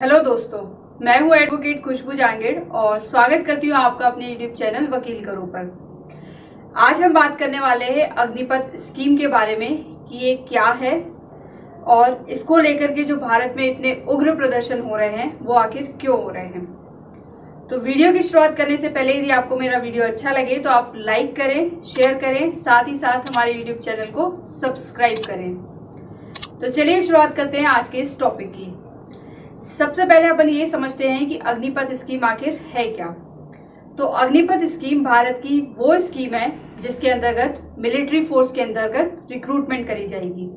Hello दोस्तों, मैं हूं एडवोकेट खुशबू जांगीड़ और स्वागत करती हूं आपका अपने यूट्यूब चैनल वकील करो पर। आज हम बात करने वाले हैं अग्निपथ स्कीम के बारे में कि ये क्या है और इसको लेकर के जो भारत में इतने उग्र प्रदर्शन हो रहे हैं वो आखिर क्यों हो रहे हैं। तो वीडियो की शुरुआत करने से पहले यदि आपको मेरा वीडियो अच्छा लगे तो आप लाइक करें, शेयर करें, साथ ही साथ हमारे यूट्यूब चैनल को सब्सक्राइब करें। तो चलिए शुरुआत करते हैं आज के इस टॉपिक की। सबसे पहले अपन ये समझते हैं कि अग्निपथ स्कीम आखिर है क्या। तो अग्निपथ स्कीम भारत की वो स्कीम है जिसके अंतर्गत मिलिट्री फोर्स के अंतर्गत रिक्रूटमेंट करी जाएगी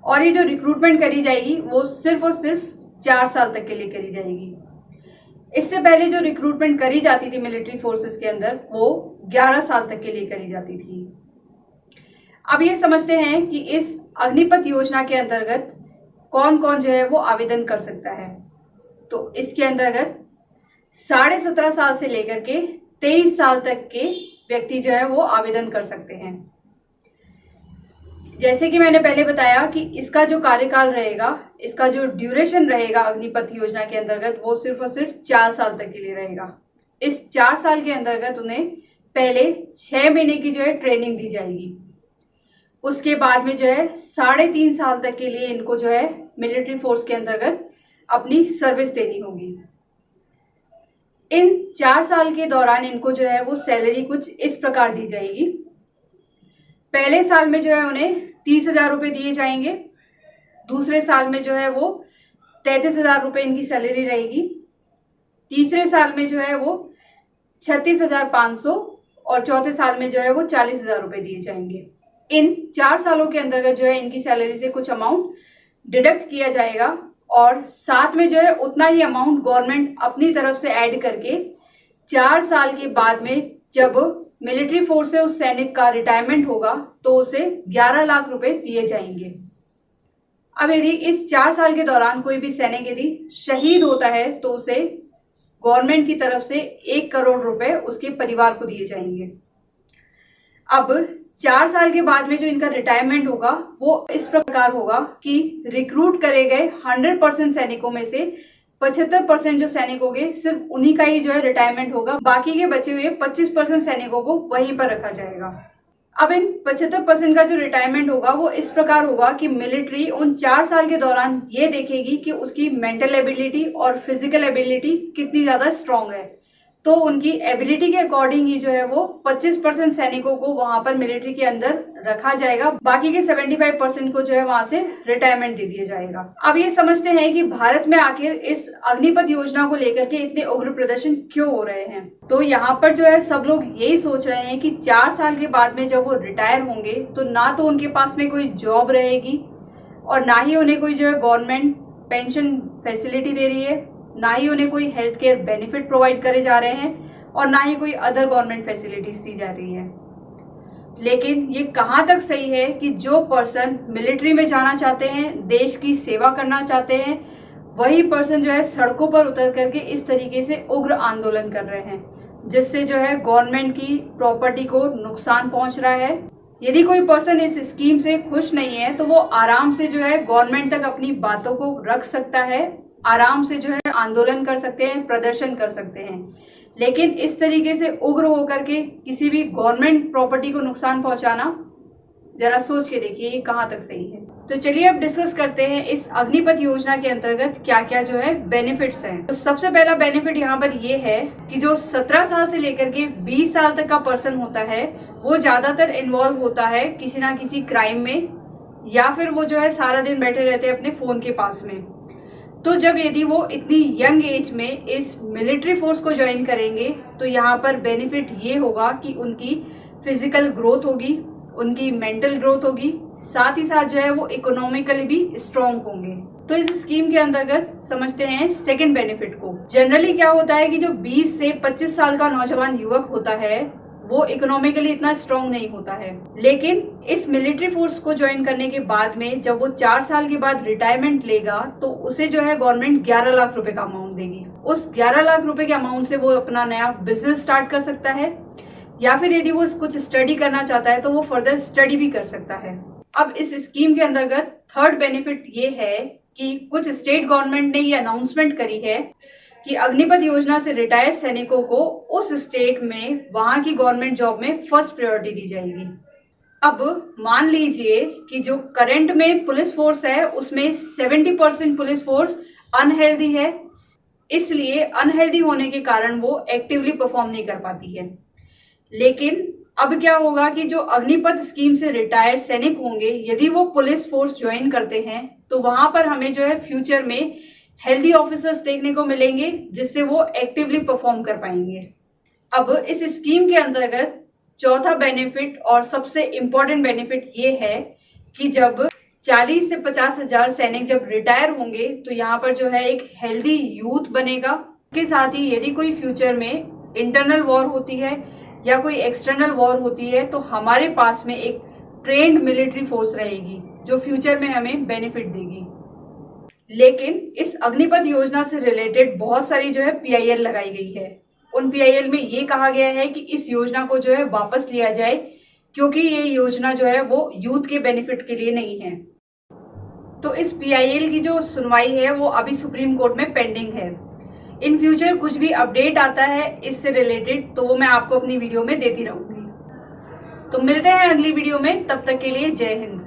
और ये जो रिक्रूटमेंट करी जाएगी वो सिर्फ और सिर्फ 4 साल तक के लिए करी जाएगी। इससे पहले जो रिक्रूटमेंट करी जाती थी मिलिट्री फोर्सेस के अंदर वो 11 साल तक के लिए करी जाती थी। अब ये समझते हैं कि इस अग्निपथ योजना के अंतर्गत कौन कौन जो है वो आवेदन कर सकता है। तो इसके अंतर्गत 17.5 साल से लेकर के 23 साल तक के व्यक्ति जो है वो आवेदन कर सकते हैं। जैसे कि मैंने पहले बताया कि इसका जो कार्यकाल रहेगा, इसका जो ड्यूरेशन रहेगा अग्निपथ योजना के अंतर्गत वो सिर्फ और सिर्फ 4 साल तक के लिए रहेगा। इस 4 साल के अंतर्गत उन्हें पहले 6 महीने की जो है ट्रेनिंग दी जाएगी। उसके बाद में जो है 3.5 साल तक के लिए इनको जो है मिलिट्री फोर्स के अंतर्गत अपनी सर्विस देनी होगी। इन 4 साल के दौरान इनको जो है वो सैलरी कुछ इस प्रकार दी जाएगी। पहले साल में जो है उन्हें 30,000 रुपये दिए जाएंगे। दूसरे साल में जो है वो 33,000 रुपये इनकी सैलरी रहेगी। तीसरे साल में जो है वो 36,500 और चौथे साल में जो है वो 40,000 रुपये दिए जाएंगे। इन 4 सालों के अंतर्गत जो है इनकी सैलरी से कुछ अमाउंट डिडक्ट किया जाएगा और साथ में जो है उतना ही अमाउंट गवर्नमेंट अपनी तरफ से ऐड करके 4 साल के बाद में जब मिलिट्री फोर्स से उस सैनिक का रिटायरमेंट होगा तो उसे 11 लाख रुपए दिए जाएंगे। अब यदि इस 4 साल के दौरान कोई भी सैनिक यदि शहीद होता है तो उसे गवर्नमेंट की तरफ से 1 करोड़ रुपए उसके परिवार को दिए जाएंगे। अब 4 साल के बाद में जो इनका रिटायरमेंट होगा वो इस प्रकार होगा कि रिक्रूट करे गए 100% सैनिकों में से 75% जो सैनिक होंगे सिर्फ उन्हीं का ही जो है रिटायरमेंट होगा। बाकी के बचे हुए 25% सैनिकों को वहीं पर रखा जाएगा। अब इन 75% का जो रिटायरमेंट होगा वो इस प्रकार होगा कि मिलिट्री उन 4 साल के दौरान ये देखेगी कि उसकी मेंटल एबिलिटी और फिजिकल एबिलिटी कितनी ज्यादा स्ट्रांग है। तो उनकी एबिलिटी के अकॉर्डिंग ही जो है वो 25% सैनिकों को वहां पर मिलिट्री के अंदर रखा जाएगा। बाकी के 75% को जो है वहां से रिटायरमेंट दे दिया जाएगा। अब ये समझते हैं कि भारत में आखिर इस अग्निपथ योजना को लेकर के इतने उग्र प्रदर्शन क्यों हो रहे हैं। तो यहाँ पर जो है सब लोग यही सोच रहे हैं कि 4 साल के बाद में जब वो रिटायर होंगे तो ना तो उनके पास में कोई जॉब रहेगी और ना ही उन्हें कोई जो है गवर्नमेंट पेंशन फैसिलिटी दे रही है, ना ही उन्हें कोई हेल्थ केयर बेनिफिट प्रोवाइड करे जा रहे हैं और ना ही कोई अदर गवर्नमेंट फैसिलिटीज दी जा रही है। लेकिन ये कहाँ तक सही है कि जो पर्सन मिलिट्री में जाना चाहते हैं, देश की सेवा करना चाहते हैं, वही पर्सन जो है सड़कों पर उतर करके इस तरीके से उग्र आंदोलन कर रहे हैं जिससे जो है गवर्नमेंट की प्रॉपर्टी को नुकसान पहुंच रहा है। यदि कोई पर्सन इस स्कीम से खुश नहीं है तो वो आराम से जो है गवर्नमेंट तक अपनी बातों को रख सकता है, आराम से जो है आंदोलन कर सकते हैं, प्रदर्शन कर सकते हैं। लेकिन इस तरीके से उग्र होकर के किसी भी गवर्नमेंट प्रॉपर्टी को नुकसान पहुंचाना, जरा सोच के देखिए ये कहां तक सही है। तो चलिए अब डिस्कस करते हैं इस अग्निपथ योजना के अंतर्गत क्या क्या जो है बेनिफिट्स हैं। तो सबसे पहला बेनिफिट यहाँ पर ये है कि जो 17 साल से लेकर के 20 साल तक का पर्सन होता है वो ज्यादातर इन्वॉल्व होता है किसी ना किसी क्राइम में, या फिर वो जो है सारा दिन बैठे रहते हैं अपने फोन के पास में। तो जब यदि वो इतनी यंग एज में इस मिलिट्री फोर्स को ज्वाइन करेंगे तो यहाँ पर बेनिफिट ये होगा कि उनकी फिजिकल ग्रोथ होगी, उनकी मेंटल ग्रोथ होगी, साथ ही साथ जो है वो इकोनॉमिकली भी स्ट्रांग होंगे। तो इस स्कीम के अंतर्गत समझते हैं सेकंड बेनिफिट को। जनरली क्या होता है कि जो 20 से 25 साल का नौजवान युवक होता है वो इकोनॉमिकली इतना स्ट्रांग नहीं होता है, लेकिन इस मिलिट्री फोर्स को ज्वाइन करने के बाद में जब वो 4 साल के बाद रिटायरमेंट लेगा तो उसे जो है गवर्नमेंट 11 लाख रुपए का अमाउंट देगी। उस 11 लाख रुपए के अमाउंट से वो अपना नया बिजनेस स्टार्ट कर सकता है, या फिर यदि वो कुछ स्टडी करना चाहता है तो वो फर्दर स्टडी भी कर सकता है। अब इस स्कीम के अंतर्गत थर्ड बेनिफिट ये है कि कुछ स्टेट गवर्नमेंट ने ये अनाउंसमेंट करी है कि अग्निपथ योजना से रिटायर्ड सैनिकों को उस स्टेट में वहां की गवर्नमेंट जॉब में फर्स्ट प्रायोरिटी दी जाएगी। अब मान लीजिए कि जो करंट में पुलिस फोर्स है उसमें 70% पुलिस फोर्स अनहेल्दी है, इसलिए अनहेल्दी होने के कारण वो एक्टिवली परफॉर्म नहीं कर पाती है। लेकिन अब क्या होगा कि जो अग्निपथ स्कीम से रिटायर्ड सैनिक होंगे, यदि वो पुलिस फोर्स ज्वाइन करते हैं तो वहां पर हमें जो है फ्यूचर में हेल्दी ऑफिसर्स देखने को मिलेंगे, जिससे वो एक्टिवली परफॉर्म कर पाएंगे। अब इस स्कीम के अंतर्गत चौथा बेनिफिट और सबसे इम्पोर्टेंट बेनिफिट ये है कि जब 40 से 50 हजार सैनिक जब रिटायर होंगे तो यहाँ पर जो है एक हेल्दी यूथ बनेगा। इसके साथ ही यदि कोई फ्यूचर में इंटरनल वॉर होती है या कोई एक्सटर्नल वॉर होती है तो हमारे पास में एक ट्रेन्ड मिलिट्री फोर्स रहेगी जो फ्यूचर में हमें बेनिफिट देगी। लेकिन इस अग्निपथ योजना से रिलेटेड बहुत सारी जो है PIL लगाई गई है। उन PIL में ये कहा गया है कि इस योजना को जो है वापस लिया जाए, क्योंकि ये योजना जो है वो यूथ के बेनिफिट के लिए नहीं है। तो इस PIL की जो सुनवाई है वो अभी सुप्रीम कोर्ट में पेंडिंग है। इन फ्यूचर कुछ भी अपडेट आता है इससे रिलेटेड तो वो मैं आपको अपनी वीडियो में देती रहूंगी। तो मिलते हैं अगली वीडियो में, तब तक के लिए जय हिंद।